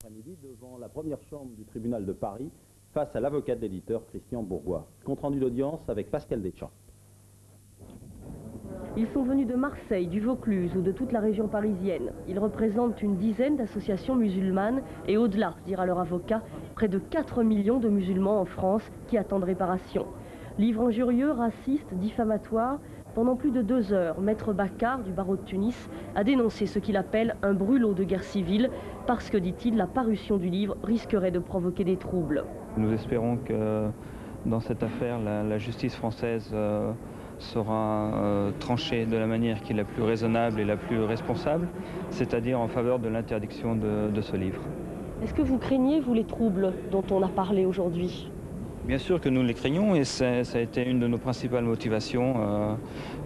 Après-midi, devant la première chambre du tribunal de Paris, face à l'avocat de l'éditeur Christian Bourgois. Compte rendu d'audience avec Pascal Deschamps. Ils sont venus de Marseille, du Vaucluse ou de toute la région parisienne. Ils représentent une dizaine d'associations musulmanes et au-delà, dira leur avocat, près de 4 millions de musulmans en France qui attendent réparation. Livre injurieux, raciste, diffamatoire. Pendant plus de 2 heures, Maître Bakar, du barreau de Tunis, a dénoncé ce qu'il appelle un brûlot de guerre civile parce que, dit-il, la parution du livre risquerait de provoquer des troubles. Nous espérons que dans cette affaire, la justice française sera tranchée de la manière qui est la plus raisonnable et la plus responsable, c'est-à-dire en faveur de l'interdiction de ce livre. Est-ce que vous craignez, vous, les troubles dont on a parlé aujourd'hui ? Bien sûr que nous les craignons et ça a été une de nos principales motivations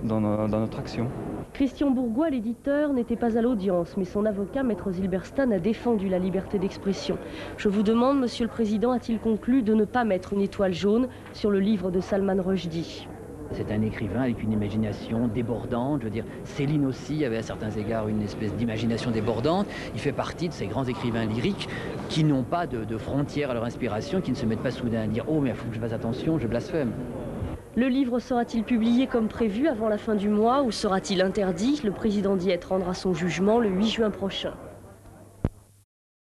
dans notre action. Christian Bourgois, l'éditeur, n'était pas à l'audience, mais son avocat, Maître Zilberstein, a défendu la liberté d'expression. Je vous demande, Monsieur le Président, a-t-il conclu de ne pas mettre une étoile jaune sur le livre de Salman Rushdie ? C'est un écrivain avec une imagination débordante. Je veux dire, Céline aussi avait à certains égards une espèce d'imagination débordante. Il fait partie de ces grands écrivains lyriques qui n'ont pas de frontières à leur inspiration, qui ne se mettent pas soudain à dire « Oh, mais il faut que je fasse attention, je blasphème ». Le livre sera-t-il publié comme prévu avant la fin du mois ou sera-t-il interdit? Le président Diète rendra son jugement le 8 juin prochain.